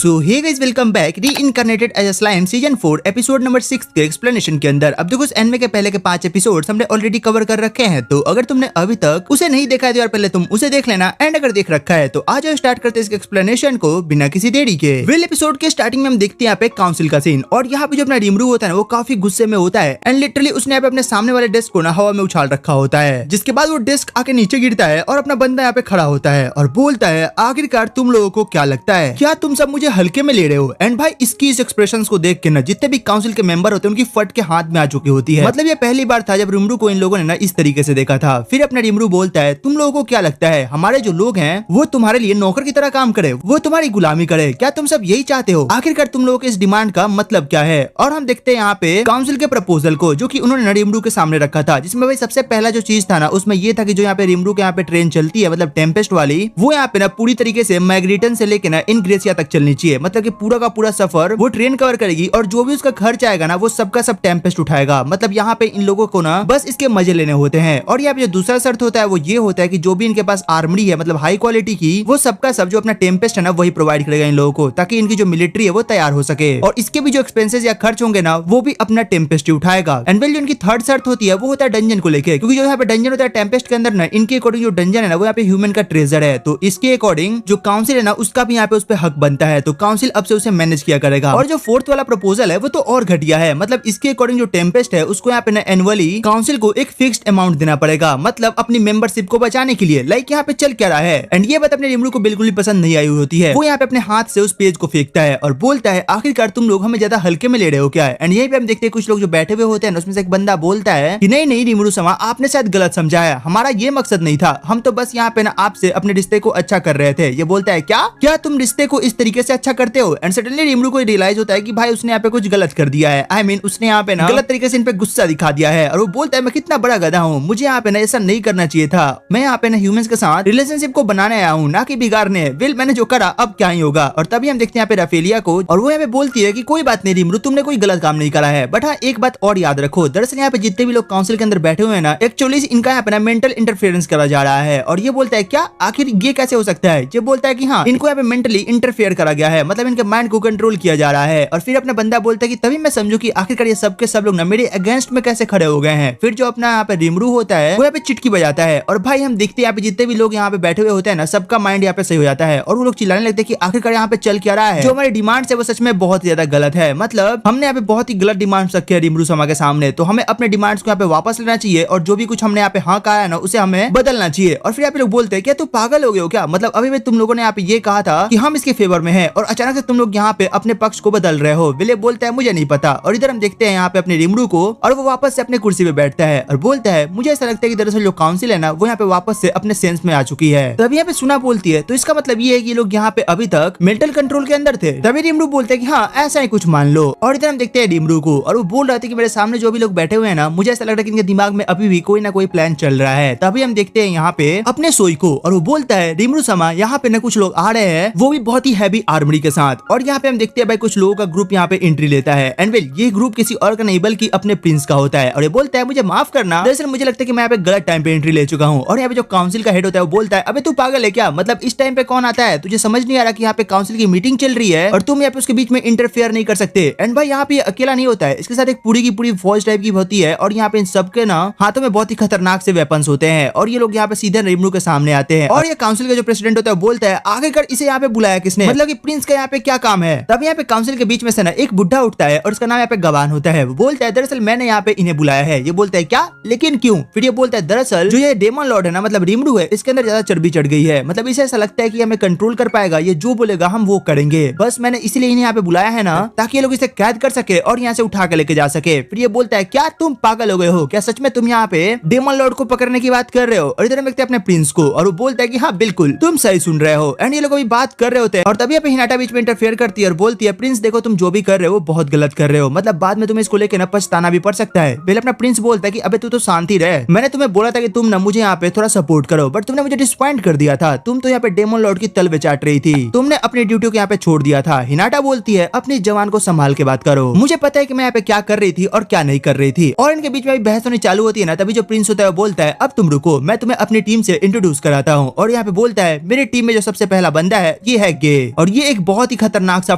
So hey guys, welcome back reincarnated as a slime season 4 episode number 6 के explanation के अंदर। अब देखो, इस एनिमे के पहले के 5 एपिसोड्स हमने ऑलरेडी कवर कर रखे हैं, तो अगर तुमने अभी तक उसे नहीं देखा है तो यार पहले तुम उसे देख लेना, एंड अगर देख रखा है तो आज स्टार्ट करते हैं इसके एक्सप्लेनेशन को बिना किसी देरी के। वेल, एपिसोड के स्टार्टिंग में हम देखते हैं यहाँ पे काउंसिल का सीन, और यहाँ पे जो अपना रिमरू होता है वो काफी गुस्से में होता है, एंड लिटरली उसने यहाँ पे अपने सामने वाले डेस्क को ना हवा में उछाल रखा होता है, जिसके बाद वो डेस्क आके नीचे गिरता है और अपना बंदा यहाँ पे खड़ा होता है और बोलता है, आखिरकार तुम लोगों को क्या लगता है, क्या तुम सब मुझे हल्के में ले रहे हो। एंड भाई, इसकी इस एक्सप्रेशंस को देख के ना जितने भी काउंसिल के मेंबर होते हैं उनकी फट के हाथ में आ चुकी होती है। मतलब ये पहली बार था जब रिमरू को इन लोगों ने ना इस तरीके से देखा था। फिर अपना रिमरू बोलता है, तुम लोगों को क्या लगता है हमारे जो लोग हैं वो तुम्हारे लिए नौकर की तरह काम करे, वो तुम्हारी गुलामी करे, क्या तुम सब यही चाहते हो? आखिरकार तुम लोगों के इस डिमांड का मतलब क्या है? और हम देखते हैं यहाँ पे काउंसिल के प्रपोजल को, जो कि उन्होंने रिमरू के सामने रखा था, जिसमें भाई सबसे पहला जो चीज था ना उसमें ये था कि जो यहाँ पे रिमरू के यहाँ पे ट्रेन चलती है, मतलब टेम्पेस्ट वाली, वो यहाँ पे ना पूरी तरीके से मैग्रिटन से लेके ना इनग्रेसिया तक चलनी चाहिए। मतलब कि पूरा का पूरा सफर वो ट्रेन कवर करेगी और जो भी उसका खर्च आएगा ना वो सबका सब टेम्पेस्ट उठाएगा। मतलब यहाँ पे इन लोगों को ना बस इसके मजे लेने होते हैं। और यहाँ पे जो दूसरा शर्त होता है वो ये होता है कि जो भी इनके पास आर्मरी है, मतलब हाई क्वालिटी की, वो सबका सब जो अपना टेम्पेस्ट है ना वही प्रोवाइड करेगा इन लोगों को, ताकि इनकी जो मिलिट्री है वो तैयार हो सके, और इसके भी जो एक्सपेंसेस या खर्च होंगे ना वो भी अपना टेम्पेस्ट ही उठाएगा। एंड वेल, जो इनकी थर्ड शर्त होती है वो होता है डंजन को लेके, क्योंकि जो यहाँ पे डंजन होता है टेम्पेस्ट के अंदर ना, इनके अकॉर्डिंग जो डंजन है ना वो यहाँ पे ह्यूमन का ट्रेजर है, तो इसके अकॉर्डिंग जो काउंसिल है ना उसका भी यहाँ पे उस पर हक बनता है, तो काउंसिल अब से उसे मैनेज किया करेगा। और जो फोर्थ वाला प्रपोजल है वो तो और घटिया है। मतलब इसके अकॉर्डिंग जो टेम्पेस्ट है उसको यहाँ पे ना एनुअली काउंसिल को एक फिक्स्ड अमाउंट देना पड़ेगा, मतलब अपनी मेंबरशिप को बचाने के लिए। लाइक यहाँ पे चल क्या रहा है, एंड ये बात अपने रिमरू को बिल्कुल भी पसंद नहीं आई हुई होती है। वो यहाँ पे अपने हाथ से उस पेज को फेंकता है और बोलता है, आखिरकार तुम लोग हमें ज्यादा हल्के में ले रहे हो क्या? एंड यही पे हम देखते हैं कुछ लोग जो बैठे हुए होते हैं, उसमें से एक बंदा बोलता है कि नहीं नहीं रिमरू समा, आपने शायद गलत समझा है, हमारा ये मकसद नहीं था, हम तो बस यहाँ पे ना आपसे अपने रिश्ते को अच्छा कर रहे थे। ये बोलता है, क्या तुम रिश्ते को इस तरीके से अच्छा करते हो? एंड सडनली रिमरू को रियलाइज होता है कि भाई उसने यहाँ पे कुछ गलत कर दिया है। I mean, उसने यहाँ पे ना गलत तरीके से इन पे गुस्सा दिखा दिया है, और वो बोलता है, मैं कितना बड़ा गधा हूँ, मुझे यहाँ पे ना ऐसा नहीं करना चाहिए था, मैं यहाँ पे ना ह्यूमंस के साथ रिलेशनशिप को बनाने आया हूँ, ना कि बिगाड़ने। वेल, मैंने जो करा अब क्या ही होगा। और तभी हम देखते हैं यहाँ पे राफेलिया को, और वो यहाँ पे बोलती है कि कोई बात नहीं रिमरू, तुमने कोई गलत काम नहीं करा है, बट हाँ एक बात और याद रखो, दरअसल यहाँ पे जितने भी लोग काउंसिल के अंदर बैठे हुए हैं ना, एक्चुअली इनका यहाँ पे ना मेंटल इंटरफेरेंस करा जा रहा है। और ये बोलता है, क्या आखिर ये कैसे हो सकता है? ये बोलता है कि हाँ, इनको यहाँ पे मेंटली इंटरफेयर करा गया है, मतलब इनके माइंड को कंट्रोल किया जा रहा है। और फिर अपना बंदा बोलता है कि तभी मैं समझू कि आखिरकार ये सब के सब लोग ना मेरे अगेंस्ट में कैसे खड़े हो गए हैं। फिर जो अपना यहाँ पे रिमरू होता है वो यहाँ पे चिटकी बजाता है, और भाई हम देखते हैं यहाँ पे जितने भी लोग यहाँ पे बैठे हुए होते हैं ना, सबका माइंड यहाँ पे सही हो जाता है, और वो लोग चिल्लाने लगते हैं कि आखिरकार यहाँ पे चल क्या रहा है। जो हमारी डिमांड है वो सच में बहुत ज्यादा गलत है, मतलब हमने यहाँ पे बहुत ही गलत डिमांड रखे हैं रिमरू समा के सामने, तो हमें अपने डिमांड्स को यहाँ पे वापस लेना चाहिए, और जो भी कुछ हमने यहाँ पे हाँ कहा है ना उसे हमें बदलना चाहिए। और फिर यहाँ पे लोग बोलते हैं, क्या तुम पागल हो गए हो क्या? मतलब अभी भी तुम लोगों ने यहाँ पे ये कहा था कि हम इसके फेवर में हैं, और अचानक से तुम लोग यहाँ पे अपने पक्ष को बदल रहे हो। विले बोलता है, मुझे नहीं पता। और इधर हम देखते हैं यहाँ पे अपने रिमरू को, और वो वापस से अपने कुर्सी पे बैठता है और बोलता है, मुझे ऐसा लगता है कि दरअसल जो काउंसिल है ना वो यहाँ पे वापस से अपने सेंस में आ चुकी है। तभी यहाँ पे सुना बोलती है, तो इसका मतलब ये है कि लोग यहाँ पे अभी तक मेंटल कंट्रोल के अंदर थे। तभी रिमरू बोलते हैं कि हाँ ऐसा ही कुछ मान लो। और इधर हम देखते हैं रिमरू को, और वो बोल रहे थे कि मेरे सामने जो भी लोग बैठे हुए हैं ना, मुझे ऐसा लग रहा है कि इनके दिमाग में अभी भी कोई ना कोई प्लान चल रहा है। तभी हम देखते हैं यहाँ पे अपने सोई को, और वो बोलता है, रिमरू समा यहाँ पे ना कुछ लोग आ रहे हैं, वो भी बहुत ही हैवी आर्मरी के साथ। और यहाँ पे हम देखते हैं भाई कुछ लोगों का ग्रुप यहाँ पे एंट्री लेता है, एंड वेल ये ग्रुप किसी और का नहीं बल्कि अपने प्रिंस का होता है। और ये बोलता है, मुझे माफ करना, दरअसल मुझे लगता है कि मैं यहाँ पे गलत टाइम पे एंट्री ले चुका हूँ। और यहाँ पे जो काउंसिल का हेड होता है वो बोलता है, अबे तू पागल है क्या? मतलब इस टाइम पे कौन आता है? तुझे समझ नहीं आ रहा कि यहाँ पे काउंसिल की मीटिंग चल रही है और तुम यहाँ पे उसके बीच में इंटरफेयर नहीं कर सकते। एंड भाई यहाँ पे अकेला नहीं होता है, इसके साथ एक पूरी की पूरी फौज टाइप की होती है, और यहाँ पे इन सबके ना हाथों में बहुत ही खतरनाक से वेपन्स होते हैं, और ये लोग यहाँ पे सीधे रिमरू के सामने आते हैं। और ये काउंसिल का जो प्रेसिडेंट होता है बोलता है, आखिरकार इसे यहाँ पे बुलाया किसने? मतलब कि प्रिंस का यहाँ पे क्या काम है? तब यहाँ पे काउंसिल के बीच में से ना एक बुढ़ा उठता है, और उसका नाम यहाँ पे गवान होता है। वो बोलता है, दरअसल मैंने यहाँ पे इन्हें बुलाया है। ये बोलता है, क्या? लेकिन क्यों? फिर ये बोलता है, दरअसल जो ये डेमन लॉर्ड है ना, मतलब रिमरू है, इसके अंदर ज्यादा चर्बी चढ़ गई है, मतलब इसे ऐसा लगता है कि हमें कंट्रोल कर पाएगा, ये जो बोलेगा हम वो करेंगे, बस मैंने इसलिए इन्हें यहाँ पे बुलाया है ना, ताकि ये लोग इसे कैद कर सके और यहाँ से उठा के लेके जा सके। फिर ये बोलता है, क्या तुम पागल हो गए हो क्या? सच में तुम यहाँ पे डेमन लॉर्ड को पकड़ने की बात कर रहे हो? और इधर हम देखते हैं अपने प्रिंस को, और वो बोलता है कि हाँ बिल्कुल तुम सही सुन रहे हो। एंड ये लोग अभी बात कर रहे होते हैं, और तभी यहाँ पे हिनाटा बीच में इंटरफेयर करती है और बोलती है, प्रिंस देखो तुम जो भी कर रहे हो बहुत गलत कर रहे हो, मतलब बाद में तुम्हें इसको लेके ना पछताना भी पड़ सकता है। पहले अपना प्रिंस बोलता है कि अबे तू तो शांति रहे, मैंने तुम्हें बोला था कि तुम ना मुझे यहाँ पे थोड़ा सपोर्ट करो, बट तुमने मुझे डिसपॉइंट कर दिया था, तुम तो यहाँ पे डेमन लॉर्ड की तलवे चाट रही थी, तुमने अपनी ड्यूटी को यहाँ पे छोड़ दिया था। हिनाटा बोलती है, अपनी जवान को संभाल के बात करो, मुझे पता है कि मैं यहाँ पे क्या कर रही थी और क्या नहीं कर रही थी। और इनके बीच में बहस होनी चालू होती है ना, तभी जो प्रिंस होता है वो बोलता है, अब तुम रुको, मैं तुम्हें अपनी टीम से इंट्रोड्यूस कराता हूँ। और यहाँ पे बोलता है, मेरी टीम में जो सबसे पहला बंदा है ये है गे, और ये एक बहुत ही खतरनाक सा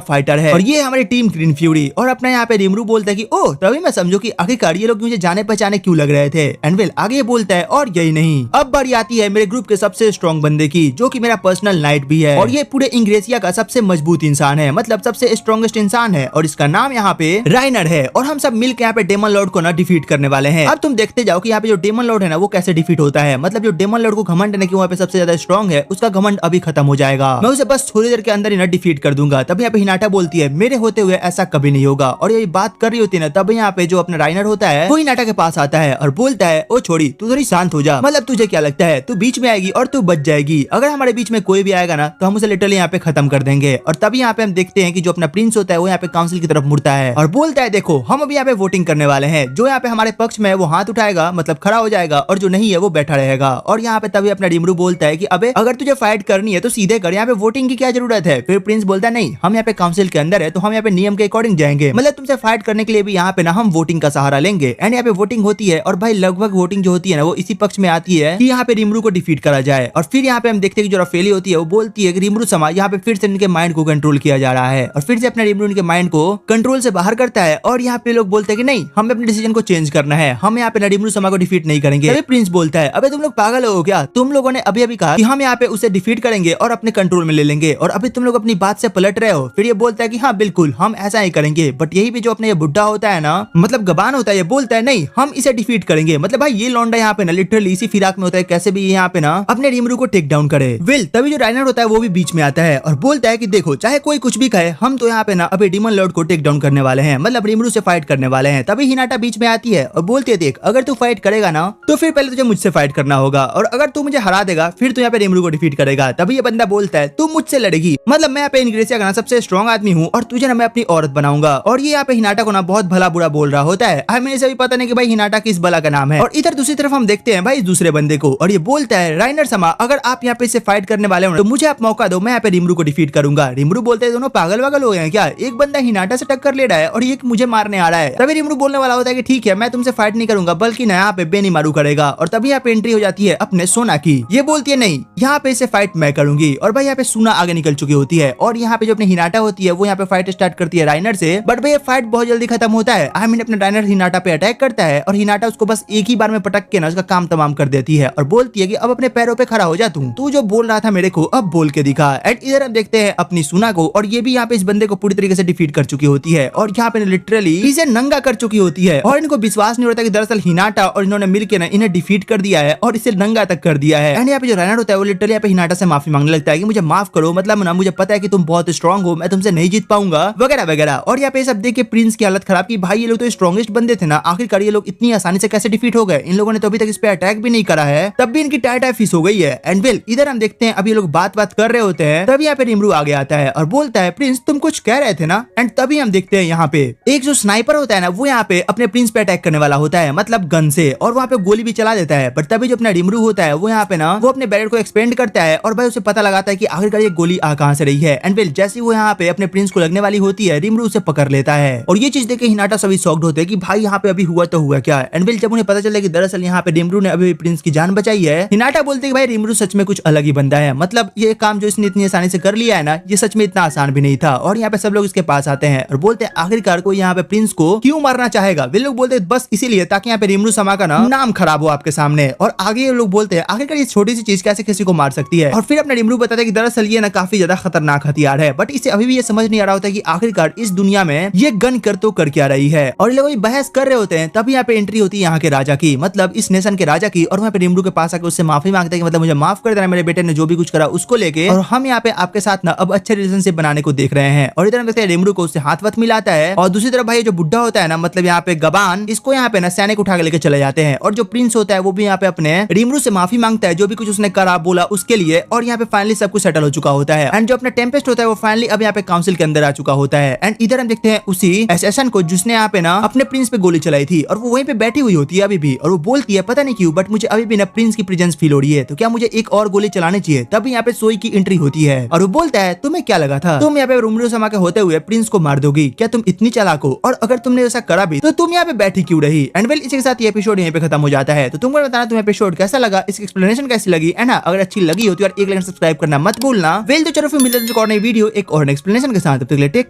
फाइटर है और ये हमारी टीम ग्रीन फ्यूरी। और अपना यहाँ पे रिमरू बोलता है कि ओह तभी मैं समझू कि आखिरकार ये लोग मुझे जाने पहचाने क्यों लग रहे थे। एंड वेल आगे बोलता है और यही नहीं, अब बारी आती है मेरे ग्रुप के सबसे स्ट्रॉन्ग बंदे की, जो कि मेरा पर्सनल नाइट भी है और ये पूरे इंग्रेसिया का सबसे मजबूत इंसान है, मतलब सबसे स्ट्रॉन्गेस्ट इंसान है और इसका नाम यहाँ पे राइनर है। और हम सब मिलकर यहाँ पे डेमन लॉर्ड को ना डिफीट करने वाले हैं। अब तुम देखते जाओ कि यहाँ पे जो डेमन लॉर्ड है ना वो कैसे डिफीट होता है। मतलब जो डेमन लॉर्ड को घमंड है कि वहाँ पे सबसे ज्यादा स्ट्रॉन्ग है, उसका घमंड अभी खत्म हो जाएगा। मैं उसे बस थोड़ी देर के अंदर ही ना डिफीट कर दूंगा। तब यहाँ पे हिनाटा बोलती है मेरे होते हुए ऐसा कभी नहीं होगा। और ये बात कर रही होती है ना, तब यहाँ पे जो अपना राइनर होता है वो हिनाटा के पास आता है और बोलता है ओ छोड़ी तू थोड़ी शांत हो जा, मतलब तुझे क्या लगता है तू बीच में आएगी और तू बच जाएगी। अगर हमारे बीच में कोई भी आएगा ना तो हम उसे लिटरली यहाँ पे खत्म कर देंगे। और तभी यहाँ पे हम देखते हैं कि जो अपना प्रिंस होता है वो यहाँ पे काउंसिल की तरफ मुड़ता है और बोलता है देखो हम अभी यहाँ पे वोटिंग करने वाले हैं, जो यहाँ पे हमारे पक्ष में है वो हाथ उठाएगा मतलब खड़ा हो जाएगा और जो नहीं है वो बैठा रहेगा। और यहाँ पे तभी अपना रिमरू बोलता है कि अबे अगर तुझे फाइट करनी है तो सीधे कर, यहाँ पे वोटिंग की क्या जरूरत है। फिर प्रिंस बोलता है नहीं हम यहाँ पे काउंसिल के अंदर है तो हम यहाँ पे नियम के अकॉर्डिंग जाएंगे, मतलब तुमसे फाइट करने के लिए भी यहाँ पे ना हम वोटिंग का सहारा लेंगे। एंड यहाँ पे वोटिंग होती है और भाई लगभग वोटिंग जो होती है ना वो इसी पक्ष में आती है कि यहाँ पे रिमरू को डिफीट करा जाए। और फिर यहाँ पे हम देखते हैं कि जो रफेली होती है वो बोलती है कि रिमरू समा यहाँ पे फिर से इनके माइंड को कंट्रोल किया जा रहा है और फिर से अपने रिमरू इनके माइंड को कंट्रोल से बाहर करता है। और यहाँ पे लोग बोलते हैं कि नहीं हमें अपने डिसीजन को चेंज करना है, हम यहाँ पे रिमरू समा को डिफीट नहीं करेंगे। अबे प्रिंस बोलता है अबे तुम लोग पागल हो क्या, तुम लोगों ने अभी अभी कहा कि हम यहाँ पे उसे डिफीट करेंगे और अपने कंट्रोल में ले लेंगे और अभी तुम लोग अपनी बात से पलट रहे हो। फिर ये बोलता है कि हाँ बिल्कुल हम ऐसा ही करेंगे। बट यही पे जो अपने ये बुढ़ा होता है ना, मतलब गबान होता है, ये बोलता है नहीं हम इसे डिफीट करेंगे। मतलब भाई ये लौंडा यहाँ पे ना लिटरली इसी फिराक में होता है कैसे भी यहाँ पे ना अपने रिमरू को टेक डाउन करे। विल तभी जो राइनर होता है वो भी बीच में आता है और बोलता है कि देखो चाहे कोई कुछ भी कहे हम तो यहाँ पे ना अभी डेमन लॉर्ड को टेक डाउन करने वाले हैं, मतलब रिमरू से फाइट करने वाले हैं। तभी हिनाटा बीच में आती है और बोलती है देख अगर तू फाइट करेगा ना तो फिर पहले तुझे मुझसे फाइट करना होगा और अगर तू मुझे हरा देगा फिर तू यहाँ पे रिमरू को डिफीट करेगा। तभी ये बंदा बोलता है तू मुझसे लड़ेगी, मतलब मैं यहाँ पे इंग्रेसिया का सबसे स्ट्रॉन्ग आदमी हूँ और तुझे ना मैं अपनी औरत बनाऊंगा। और ये यहाँ पे हिनाटा को ना बहुत भला बुरा बोल रहा होता है। हमें इसे भी पता नहीं कि भाई हिनाटा किस बला का नाम है। और इधर दूसरी तरफ हम देखते हैं भाई दूसरे बंदे को और ये बोलता है राइनर समा अगर आप यहाँ पे इसे फाइट करने वाले हो तो मुझे आप मौका दो, मैं यहाँ पे रिमरू को डिफीट करूंगा। रिमरू बोलते हैं दोनों पागल वागल हो गए हैं क्या, एक बंदा हिनाटा से टक्कर ले रहा है और एक मुझे मारने आ रहा है। तभी रिमरू बोलने वाला होता है कि ठीक है मैं तुमसे फाइट नहीं करूंगा बल्कि ना यहाँ पे बेनी मारू करेगा। और तभी यहाँ पे एंट्री हो जाती है अपने सोना की। ये बोलती है नहीं यहाँ पे इसे फाइट मैं करूंगी। और भाई यहाँ पे सोना आगे निकल चुकी होती है और यहाँ पे जो अपनी हिनाटा होती है वो यहाँ पे फाइट स्टार्ट करती है राइनर से। बट भाई ये फाइट बहुत जल्दी खत्म होता है। आई मीन अपना राइनर हिनाटा पे अटैक करता है और हिनाटा उसको बस एक ही बार में पटक के ना उसका काम तमाम कर देती है और बोलती है कि अब अपने पैरों पे खड़ा हो जा, तू जो बोल रहा था मेरे को अब बोल के दिखा। एंड इधर हम देखते हैं अपनी सुना को और ये भी यहाँ पे इस बंदे को पूरी तरीके से डिफीट कर चुकी होती है और यहाँ पे लिटरली इसे नंगा कर चुकी होती है और इनको विश्वास नहीं होता कि दरअसल हिनाटा और इन्होंने मिलकर ना इन्हें डिफीट कर दिया है और इसे नंगा तक कर दिया है। एंड यहाँ पे जो राइनर होता है वो लिटरली यहाँ पे हिनाटा से माफी मांगने लगता है कि मुझे माफ करो, मतलब ना मुझे पता है कि तुम बहुत स्ट्रॉन्ग हो, मैं तुमसे नहीं जीत पाऊंगा वगैरह वगैरह। और यहाँ पे सब देख के प्रिंस की हालत खराब की भाई ये लोग तो स्ट्रॉन्गेस्ट बंदे थे ना, आखिरकार ये लोग इतनी आसानी से कैसे डिफीट हो गए, इन लोगों ने तो अभी तक इस पे अटैक भी नहीं करा है, तब भी इनकी टाइट फिस हो गई है। एंड वेल इधर हम देखते हैं अभी लोग बात कर रहे होते हैं तभी यहाँ पे रिमरू आगे आता है और बोलता है प्रिंस तुम कुछ कह रहे थे ना। एंड तभी हम देखते हैं यहाँ पे एक जो स्नाइपर होता है ना वो यहाँ पे अपने प्रिंस पे अटैक करने वाला होता है, मतलब गन से, और वहाँ पे गोली भी चला देता है। बट तभी जो अपना रिमरू होता है वो यहाँ पे ना वो अपने बैरल को एक्सपेंड करता है और भाई उसे पता लगाता है कि आखिरकार ये गोली आ कहाँ से रही है। एंड वेल जैसे वो यहाँ पे अपने प्रिंस को लगने वाली होती है रिमरू उसे पकड़ लेता है और ये चीज देख के हिनाटा सभी शॉक्ड होते हैं कि भाई यहाँ पे अभी हुआ तो हुआ क्या। एंड वेल जब उन्हें पता चला कि दरअसल यहाँ पे रिमरू ने अभी प्रिंस की जान बचाई है, हिनाटा बोलते हैं कि भाई रिमरू सच में कुछ अलग ही बंदा है, मतलब ये काम जो इसने इतनी आसानी से कर लिया है ना ये सच में इतना आसान भी नहीं था। और यहाँ पे सब लोग इसके पास आते हैं और बोलते हैं आखिरकार कोई यहाँ पे प्रिंस को क्यों मारना चाहेगा। वे लोग बोलते हैं बस इसीलिए ताकि यहाँ पे रिमरू समा का नाम खराब हो आपके सामने। और आगे ये लोग बोलते हैं आखिरकार ये छोटी सी चीज कैसे किसी को मार सकती है। और फिर अपना रिमरू बताता है कि दरअसल ये ना काफी ज्यादा खतरनाक हथियार है, बट इसे अभी भी ये समझ नहीं आ रहा होता कि आखिरकार इस दुनिया में ये गन कर तो कर क्या रही है। और ये लोग बहस कर रहे होते हैं तभी यहाँ पे एंट्री होती है यहाँ के राजा की, मतलब इस नेशन के राजा की। और वहाँ पे रिमरू के पास आकर उससे माफी मांगते हैं कि मतलब मुझे माफ कर देना मेरे बेटे ने जो भी कुछ करा उसको लेके, और हम यहाँ पे आपके साथ ना अब अच्छे रिलेशनशिप बनाने को देख रहे हैं। और इधर हम देखते हैं रिमरू को उससे हाथ वथ मिलाता है और दूसरी तरफ भाई जो बुढ़ा होता है ना, मतलब यहाँ पे गबान, इसको यहाँ पे ना सैनिक उठा के लेके चले जाते हैं। और जो प्रिंस होता है वो भी यहाँ पे अपने रिमरू से माफी मांगता है जो भी कुछ उसने करा बोला उसके लिए। और यहाँ पे फाइनली सब कुछ सेटल हो चुका होता है। एंड जो अपना टेम्पेस्ट होता है वो फाइनली अब यहाँ पे काउंसिल के अंदर आ चुका होता है। एंड इधर हम देखते हैं उसी एसेसन को जिसने यहाँ पे ना अपने प्रिंस पे गोली चलाई थी और वो वहीं पे बैठी हुई होती है अभी भी, और वो बोलती है पता नहीं क्यों बट मुझे अभी भी ना प्रिंस की प्रेजेंस फील हो रही है, तो क्या मुझे एक और गोली चलानी चाहिए। तभी यहाँ पे सोई की एंट्री होती है और वो बोलता है तुम्हें क्या लगा था तुम यहाँ पे रिमरू समा के होते हुए प्रिंस को मार दोगी, क्या तुम इतनी चालाक हो, और अगर तुमने ऐसा करा भी तो तुम यहाँ पे बैठी क्यों रही। एंड वेल इसी के साथ ये एपिसोड यहाँ पे खत्म हो जाता है। तो तुमको बताना तुम्हें एपिसोड कैसा लगा, इसकी एक्सप्लेनेशन कैसी लगी, एंड अगर अच्छी लगी हो तो यार एक लाइक सब्सक्राइब करना मत भूलना। वेल तो चलो फिर मिलते हैं एक और नई वीडियो एक और एक्सप्लेनेशन के साथ। तब तक के लिए टेक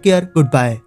केयर, गुड बाय।